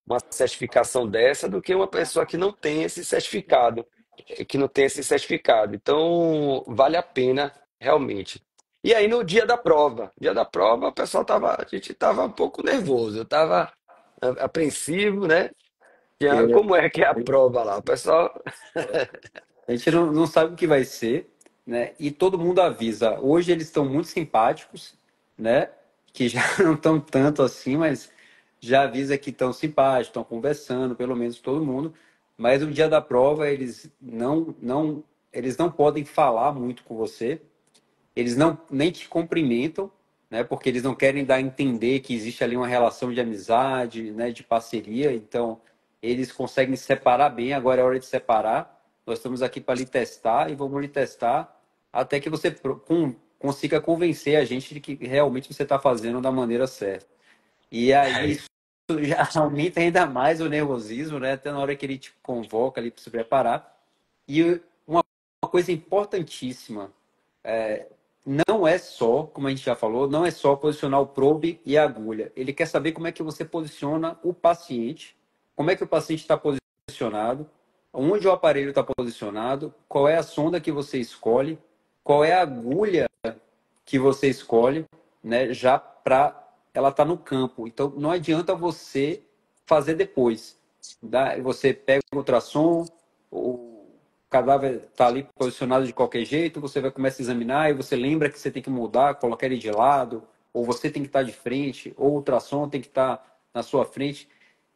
uma certificação dessa do que uma pessoa que não tem esse certificado, que não tem esse certificado. Então, vale a pena realmente. E aí, no dia da prova, a gente estava um pouco nervoso, eu estava apreensivo, né? É, Como é que é a prova lá? O pessoal. a gente não sabe o que vai ser, né? E todo mundo avisa. Hoje eles estão muito simpáticos, né? Que já não estão tanto assim, mas já avisa que estão simpáticos, estão conversando, pelo menos todo mundo. Mas no dia da prova eles não podem falar muito com você. Eles não nem te cumprimentam, né? Porque eles não querem dar a entender que existe ali uma relação de amizade, né? De parceria. Então, eles conseguem separar bem. Agora é hora de separar. Nós estamos aqui para lhe testar e vamos lhe testar até que você consiga convencer a gente de que realmente você está fazendo da maneira certa. E aí isso já aumenta ainda mais o nervosismo, né? Até na hora que ele te convoca ali para se preparar. E uma coisa importantíssima não é só, como a gente já falou, não é só posicionar o probe e a agulha. Ele quer saber como é que você posiciona o paciente, como é que o paciente está posicionado, onde o aparelho está posicionado, qual é a sonda que você escolhe, qual é a agulha que você escolhe, né, já para ela estar no campo. Então, não adianta você fazer depois. Você pega o ultrassom, o cadáver está ali posicionado de qualquer jeito, você vai começar a examinar e você lembra que você tem que mudar, colocar ele de lado, ou você tem que estar de frente, ou o ultrassom tem que estar na sua frente.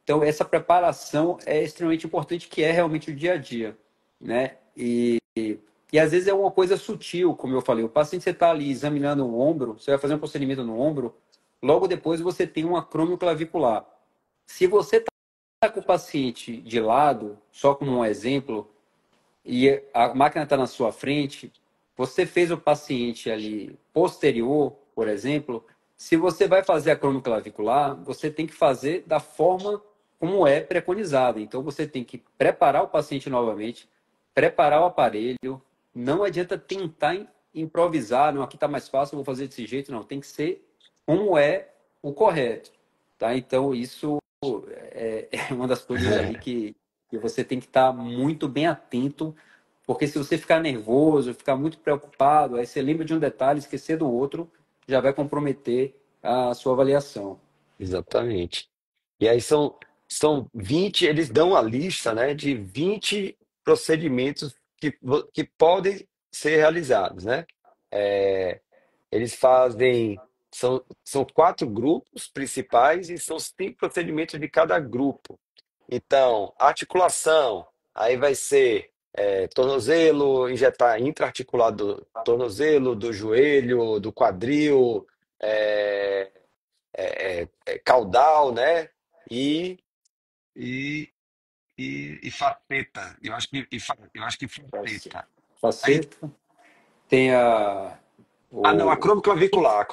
Então, essa preparação é extremamente importante, que é realmente o dia a dia, né? E às vezes é uma coisa sutil, como eu falei. O paciente, você está ali examinando o ombro, você vai fazer um procedimento no ombro, logo depois você tem um acrômio clavicular. Se você está com o paciente de lado, só como um exemplo, e a máquina está na sua frente, você fez o paciente ali posterior, por exemplo, se você vai fazer acrômio clavicular, você tem que fazer da forma como é preconizado. Então você tem que preparar o paciente novamente, preparar o aparelho, não adianta tentar improvisar, não, aqui está mais fácil, eu vou fazer desse jeito, não, tem que ser como é o correto, tá? Então isso é uma das coisas ali que você tem que estar muito bem atento, porque se você ficar nervoso, ficar muito preocupado, aí você lembra de um detalhe, esquecer do outro, já vai comprometer a sua avaliação. Exatamente. E aí são 20, eles dão a lista, né, de 20 procedimentos que podem ser realizados, né? É, eles fazem, são quatro grupos principais e são cinco procedimentos de cada grupo. Então, articulação, aí vai ser tornozelo, injetar intra-articular do tornozelo, do joelho, do quadril, é, caudal, né? E, e, e faceta. Eu acho que faceta. Aí, Faceta, tem não, o acromio clavicular,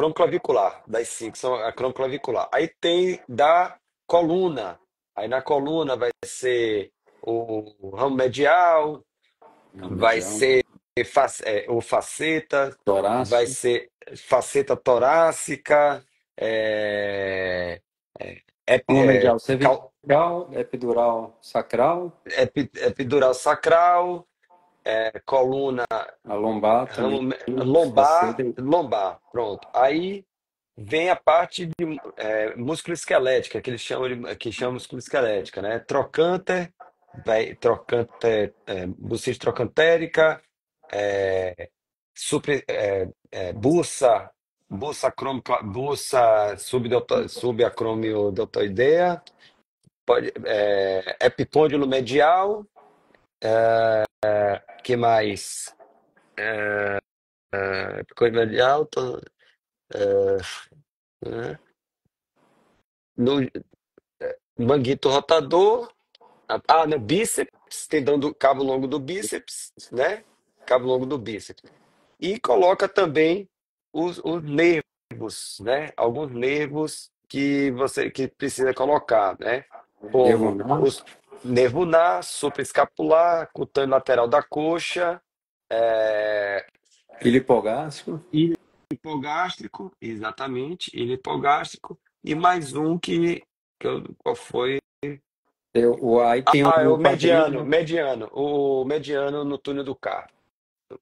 das cinco, são acromio clavicular. Aí tem da coluna. Aí na coluna vai ser o ramo medial, vai medial, ser o faceta, vai torácico, ser faceta torácica, é, é, ramo medial cal- cervical, epidural sacral, epidural sacral, coluna, a lombar ramo também, faceta, lombar, pronto. Aí vem a parte de músculo esquelética, que chamam músculo esquelética, né? Trocânter, trocânter, bucite trocantérica, é, bussa, bussa subacromiodeltoidea, epicôndilo medial, Que mais? Coisa de alto, né? No manguito rotador, no bíceps, tendão do cabo longo do bíceps, né? Cabo longo do bíceps. E coloca também os nervos, né? Alguns nervos que você que precisa colocar, né? Nervo Como não, os nervo ulnar, supraescapular, cutâneo lateral da coxa, é, ilipogástrico. ilho hipogástrico, exatamente, ilho hipogástrico, e mais um qual foi? Aí tem Ah, é o o mediano, quadril, mediano, o mediano no túnel do carpo,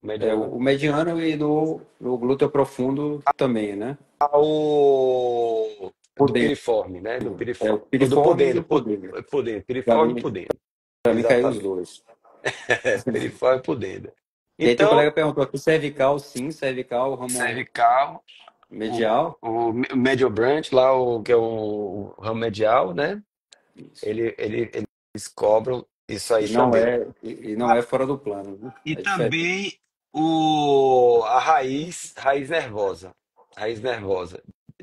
mediano. o mediano e do glúteo profundo também, né? O Por do dentro. piriforme, né? Do É o piriforme. O do piriforme e pudendo, o pudendo. pudendo, Para piriforme e mim, pudendo. para mim caiu os Exatamente. dois. Piriforme e pudendo. E aí teu Então, colega perguntou aqui, cervical, sim, cervical, ramo cervical, medial. o medial branch, lá, que é o ramo medial, né? Isso. Eles cobram isso aí E não também. é, e não é fora do plano, né? E É diferente. também a raiz nervosa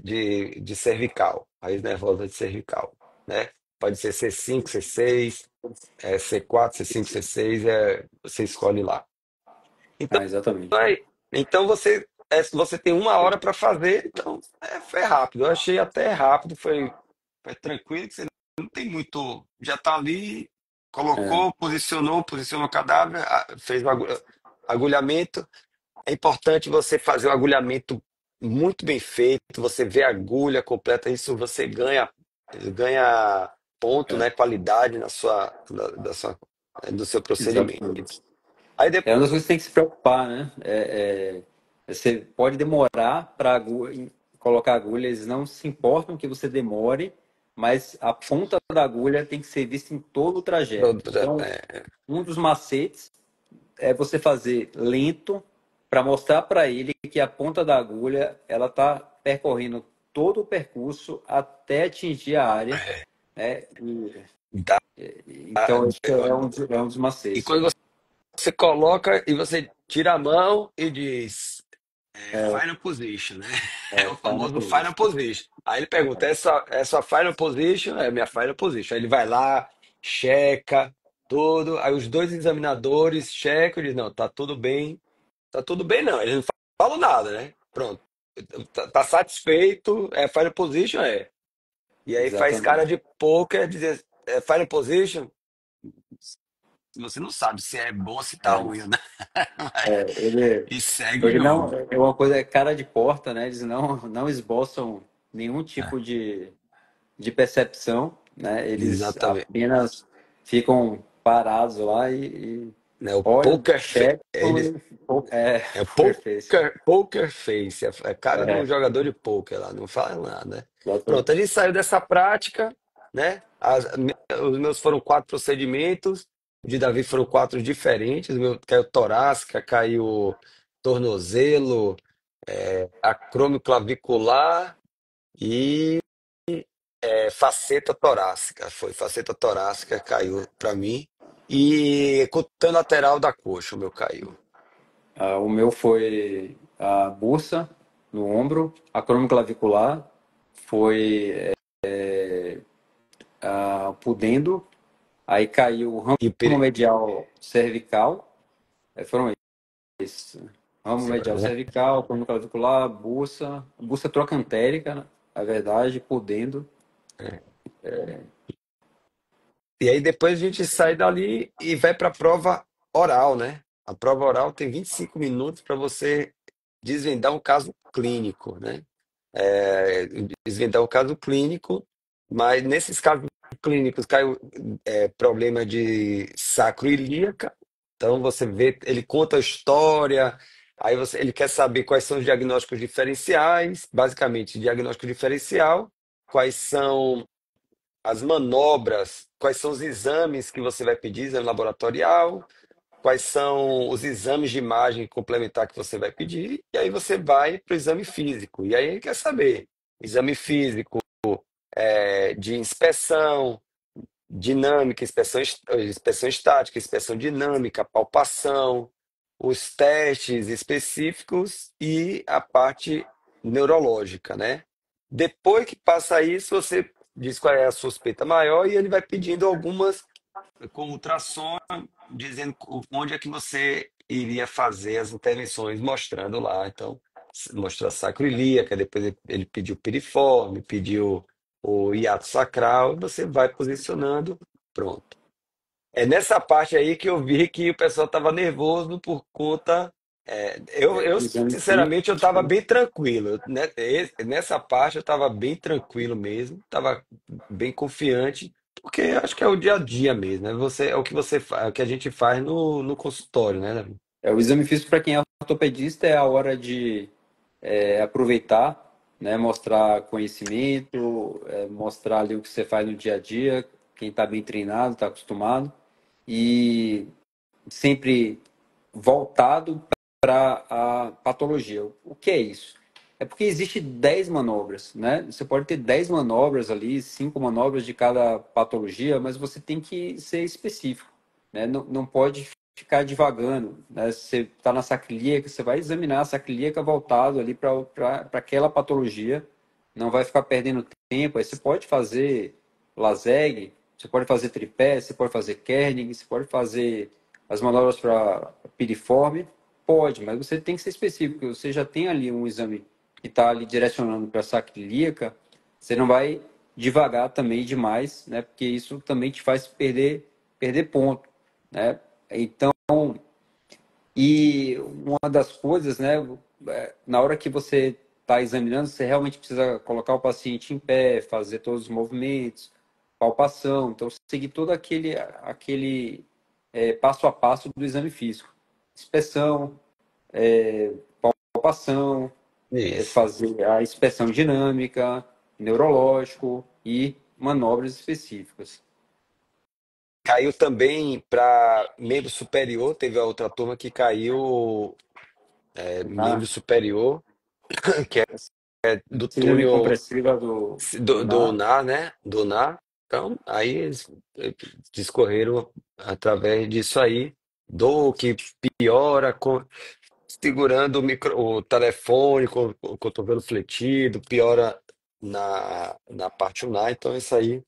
de cervical, raiz nervosa de cervical, né? Pode ser C5, C6, C4, C5, C6, você escolhe lá. Então, Ah, exatamente. então você tem 1 hora para fazer, então foi rápido. Eu achei até rápido, foi tranquilo, que você não tem muito. Já está ali, É, colocou, posicionou o cadáver, fez o agulhamento. É importante você fazer o agulhamento muito bem feito, você vê a agulha completa, isso você ganha ponto, é, né, qualidade do seu procedimento. exatamente. Aí depois É uma das coisas que tem que se preocupar, né? Você pode demorar para colocar agulha, eles não se importam que você demore, mas a ponta da agulha tem que ser vista em todo o trajeto. Então, um dos macetes é você fazer lento para mostrar para ele que a ponta da agulha ela está percorrendo todo o percurso até atingir a área, né? dá- Então, esse é um dos e macetes. quando você coloca e você tira a mão e diz final position, né? É o Final famoso final position. position. Aí ele pergunta, essa final position? É minha final position. Aí ele vai lá, checa tudo. Aí os dois examinadores checam e dizem, não, tá tudo bem. Tá tudo bem, não. Eles não falam nada, né? Pronto. Tá satisfeito, final position, é. E aí faz cara Exatamente. de poker, dizer, final position. Você não sabe se é bom ou se tá ruim, É. né? Ele, E segue o ele não jogo. é uma coisa, é cara de porta, né? Eles não esboçam nenhum tipo de percepção, né? Eles Exatamente. apenas ficam parados lá e Né, o olham, poker, checam ele e é é o poker face. poker face, é a cara de um É, jogador de poker lá, não fala nada, né? Pronto, a exatamente. gente saiu dessa prática, né? Os meus foram 4 procedimentos, o de Davi foram 4 diferentes, o meu caiu torácica, caiu tornozelo, acrômio clavicular e faceta torácica, foi faceta torácica, caiu para mim, e cutâneo lateral da coxa, o meu caiu. O meu foi a bursa no ombro, a cromoclavicular, foi pudendo, aí caiu o E ramo medial cervical, foram esses. Ramo medial né? cervical, cromoclavicular, bursa trocantérica, né? Na verdade, pudendo. E aí depois a gente sai dali e vai para a prova oral, né? A prova oral tem 25 minutos para você desvendar um caso clínico, né? É, desvendar o caso clínico, mas nesses casos clínicos caiu problema de sacroiliaca, então você vê, ele conta a história, ele quer saber quais são os diagnósticos diferenciais, basicamente diagnóstico diferencial, quais são as manobras, quais são os exames que você vai pedir, exame laboratorial, quais são os exames de imagem complementar que você vai pedir, e aí você vai para o exame físico. E aí ele quer saber, exame físico de inspeção, dinâmica, inspeção estática, inspeção dinâmica, palpação, os testes específicos e a parte neurológica, né? Depois que passa isso, você diz qual é a suspeita maior e ele vai pedindo algumas com ultrassom, dizendo onde é que você iria fazer as intervenções, mostrando lá. Então, mostrou a sacroiliaca, depois ele pediu piriforme, pediu o hiato sacral, e você vai posicionando, pronto. É nessa parte aí que eu vi que o pessoal estava nervoso por conta. Eu, O exame sinceramente, eu estava físico. bem tranquilo, né? Nessa parte eu estava bem tranquilo mesmo, estava bem confiante, porque acho que é o dia a dia mesmo, né? É o que você faz, é o que a gente faz no consultório, né, Davi? O exame físico para quem é ortopedista é a hora de aproveitar, né, mostrar conhecimento, mostrar ali o que você faz no dia a dia, quem está bem treinado, está acostumado, e sempre voltado para a patologia. O que é isso? É porque existe 10 manobras, né? Você pode ter 10 manobras ali, 5 manobras de cada patologia, mas você tem que ser específico, né? Não pode ficar divagando, né? Você está na sacilíaca, você vai examinar a sacilíaca voltado ali para aquela patologia, não vai ficar perdendo tempo. Aí você pode fazer laseg, você pode fazer tripé, você pode fazer kerning, você pode fazer as manobras para piriforme, pode, mas você tem que ser específico. Você já tem ali um exame que está ali direcionando para a sacilíaca, você não vai devagar também demais, né? Porque isso também te faz perder ponto, né? Então, e uma das coisas, né? Na hora que você está examinando, você realmente precisa colocar o paciente em pé, fazer todos os movimentos, palpação, então seguir todo aquele passo a passo do exame físico. Inspeção, palpação, Isso. fazer a inspeção dinâmica, neurológico e manobras específicas. Caiu também para membro superior, teve a outra turma que caiu Na membro superior, que é do síndrome túnel compressiva do do NAR, NAR, né? Do NAR. Então, aí eles discorreram através disso aí, do que piora segurando o telefone com o cotovelo fletido, piora na parte ulnar. Então, isso aí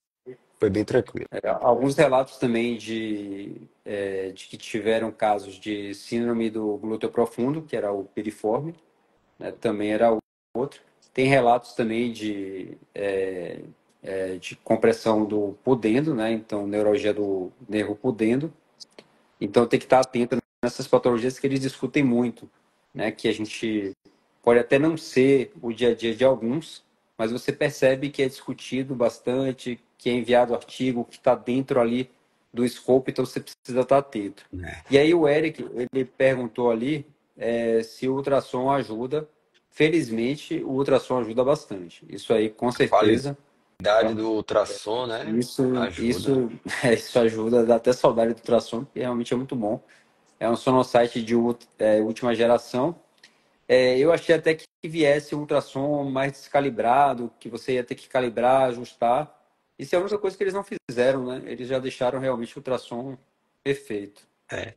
foi bem tranquilo. alguns relatos também de que tiveram casos de síndrome do glúteo profundo, que era o piriforme, né, também era outro. Tem relatos também de compressão do pudendo, né, então neuralgia do nervo pudendo. Então tem que estar atento nessas patologias que eles discutem muito, né, que a gente pode até não ser o dia a dia de alguns, mas você percebe que é discutido bastante, que é enviado artigo, que está dentro ali do escopo, então você precisa estar atento. Né? E aí o Eric, ele perguntou ali se o ultrassom ajuda. Felizmente, o ultrassom ajuda bastante. Isso aí, com A certeza. qualidade do ultrassom, né? Isso, Ajuda. isso, isso ajuda, dá até saudade do ultrassom, porque realmente é muito bom. É um sonossite de última geração. Eu achei até que viesse um ultrassom mais descalibrado, que você ia ter que calibrar, ajustar. Isso é a única coisa que eles não fizeram, né? Eles já deixaram realmente o ultrassom perfeito. É.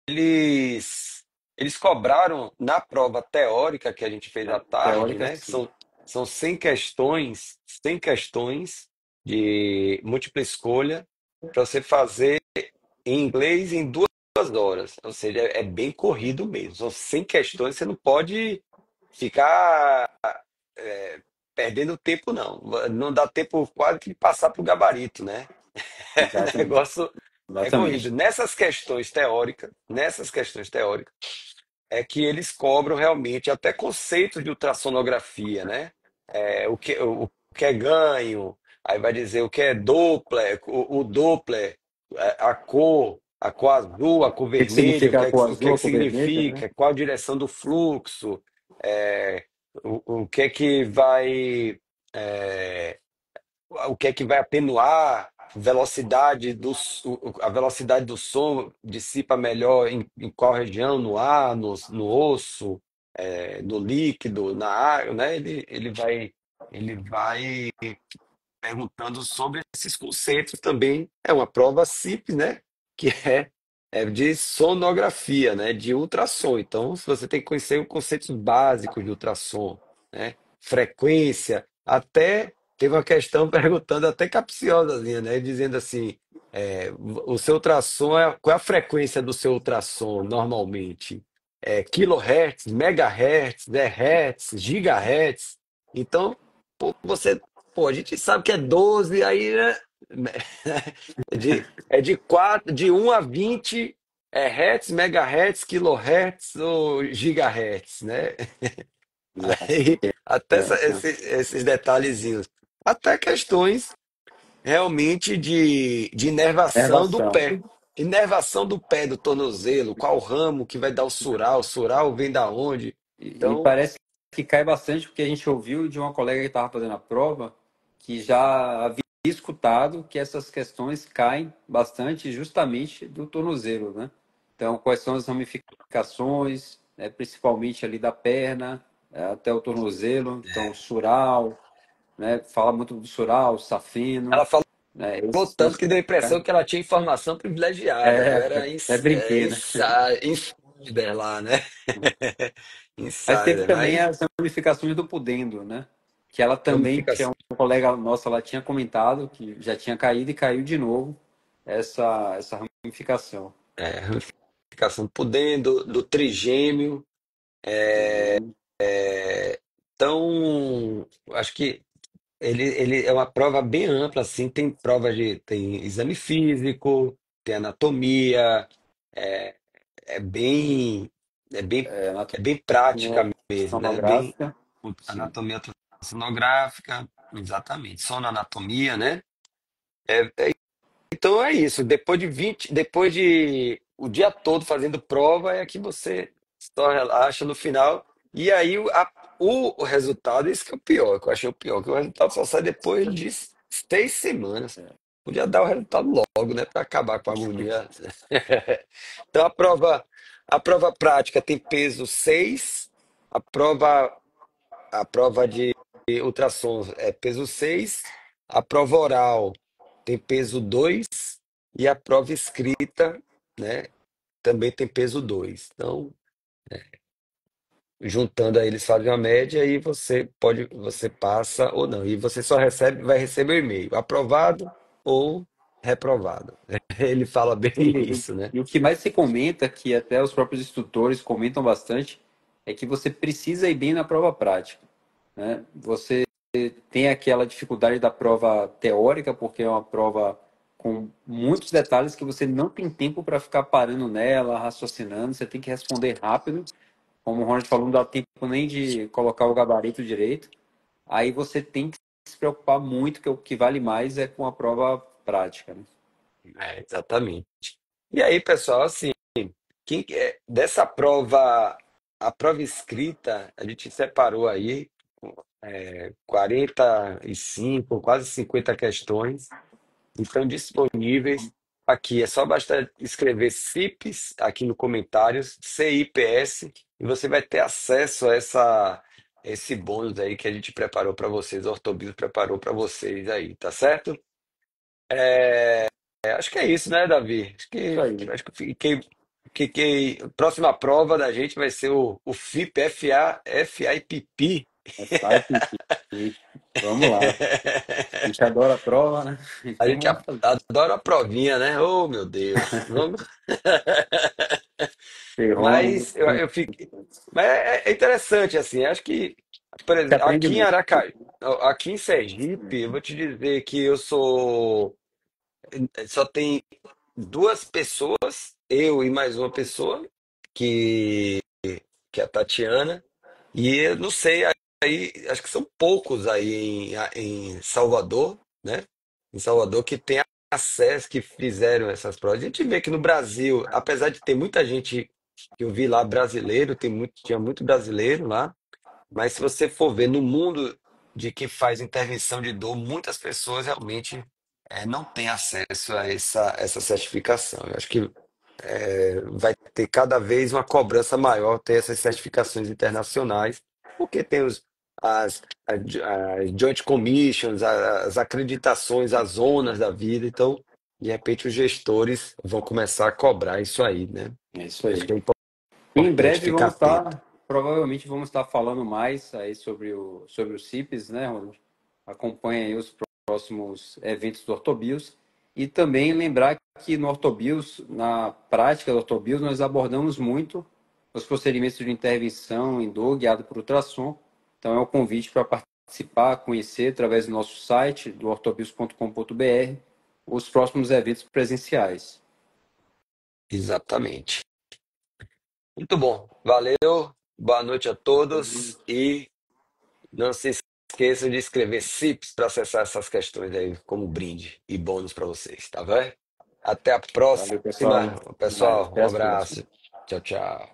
Eles, eles cobraram na prova teórica que a gente fez à tarde, Teórica, né? sim. São 100 questões de múltipla escolha para você fazer em inglês em 2 horas. Ou seja, é bem corrido mesmo. São 100 questões, você não pode ficar é, perdendo tempo, não. Não dá tempo quase que de passar para o gabarito, né? O Exatamente. negócio é corrido. Exatamente. Nessas questões teóricas, é que eles cobram realmente até conceitos de ultrassonografia, né? O que é ganho, aí vai dizer o que é Doppler, o Doppler, a cor azul, a cor O que vermelha, significa a cor o que é azul, que a cor vermelha, né? significa, qual a direção do fluxo, é, o que é que vai. é, o que é que vai atenuar a velocidade do som dissipa melhor em qual região, no ar, no osso, no líquido, na água, né? Ele vai perguntando sobre esses conceitos também. É uma prova simples, né? Que é de sonografia, né? De ultrassom. Então, se você tem que conhecer os conceitos básicos de ultrassom, né? Frequência, até teve uma questão perguntando até capciosazinha, né? Dizendo assim, o seu ultrassom qual é a frequência do seu ultrassom normalmente? Kilohertz, megahertz, hertz, gigahertz. Então, pô, a gente sabe que é 12 aí, né? É de 4, de 1 a 20 hertz, megahertz, kilohertz ou gigahertz, né? Exato. Aí, até Essa esses detalhezinhos. Até questões realmente de inervação do inervação. pé. Inervação do pé, do tornozelo, qual ramo que vai dar o sural vem da onde. E Então, parece que cai bastante, porque a gente ouviu de uma colega que estava fazendo a prova que já havia escutado que essas questões caem bastante justamente do tornozelo, né? Então, quais são as ramificações, né, principalmente ali da perna, até o tornozelo, então, sural, né? Fala muito do sural, safeno, ela falou né? Esses são tanto os que que deu a impressão caem. que ela tinha informação privilegiada. Eu É, era é brinquedo. insider lá, né? Mas teve Insider, também mas as ramificações do pudendo, né? Que ela também tinha ramificação, um colega nossa, ela tinha comentado que já tinha caído e caiu de novo essa ramificação. ramificação pudendo, do trigêmeo. Trigêmeo, Então, acho que ele é uma prova bem ampla, assim, tem exame físico, tem anatomia, é, é bem, é bem, é bem prática anatomia mesmo, né? Bem sonográfica, sim. anatomia sonográfica, exatamente, sonoanatomia, né? É, então é isso. Depois de o dia todo fazendo prova, é que você só relaxa no final. E aí o resultado, isso que é o pior, que eu achei o pior, que o resultado só sai depois de 6 semanas. Podia dar o resultado logo, né, para acabar com a agonia. Então a prova prática tem peso 6, a prova a prova de ultrassom é peso 6, a prova oral tem peso 2 e a prova escrita, né, também tem peso 2. Então, juntando aí eles fazem uma média e você passa ou não. E você vai receber e-mail, aprovado ou reprovado. Ele fala bem E, isso, né? e o que mais se comenta, que até os próprios instrutores comentam bastante, é que você precisa ir bem na prova prática, né? Você tem aquela dificuldade da prova teórica, porque é uma prova com muitos detalhes que você não tem tempo para ficar parando nela, raciocinando, você tem que responder rápido. Como o Ronald falou, não dá tempo nem de colocar o gabarito direito. Aí você tem que se preocupar muito, que o que vale mais é com a prova prática, né? Exatamente. E aí, pessoal, assim, dessa prova, a prova escrita, a gente separou aí 45, quase 50 questões, e estão disponíveis aqui. É só basta escrever CIPS aqui no comentários, CIPS, e você vai ter acesso a esse bônus aí que a gente preparou para vocês, a Ortobis preparou para vocês aí, tá certo? Acho que é isso, né, Davi? Acho Isso que, aí. acho que a próxima prova da gente vai ser o FIP, FIPP. IPP. Vamos lá. A gente adora a prova, né? A Então gente vamos fazer. adora a provinha, né? Oh, meu Deus. Vamos. Ferrônico. Mas eu fiquei. Mas é interessante, assim. Acho que, por Você exemplo, aprende aqui em muito. Aracaju, aqui em Sergipe, eu vou te dizer que só tem duas pessoas, eu e mais uma pessoa, que, que é a Tatiana, e eu não sei, aí, acho que são poucos aí em Salvador, né? Em Salvador que tem acesso, que fizeram essas provas. A gente vê que no Brasil, apesar de ter muita gente que eu vi lá brasileiro, tinha muito brasileiro lá, mas se você for ver no mundo de que faz intervenção de dor, muitas pessoas realmente não têm acesso a essa certificação. Eu acho que vai ter cada vez uma cobrança maior ter essas certificações internacionais, porque tem as joint commissions, as acreditações, as zonas da vida. Então, de repente, os gestores vão começar a cobrar isso aí, né? É isso Acho aí. que é Em importante breve ficar vamos atento. estar, provavelmente vamos estar falando mais aí sobre o CIPES, né, Ronald? Acompanhe aí os próximos eventos do Ortobios. E também lembrar que no Ortobios, na prática do Ortobios, nós abordamos muito os procedimentos de intervenção em dor guiado por ultrassom. Então é um convite para participar, conhecer através do nosso site, do ortobios.com.br, os próximos eventos presenciais. Exatamente. Muito bom. Valeu. Boa noite a todos e não se esqueçam de escrever CIPs para acessar essas questões aí como brinde e bônus para vocês, tá bem? Até a Valeu, pessoal. próxima, Até mais. pessoal. Até Um as próximas. abraço. Tchau, tchau.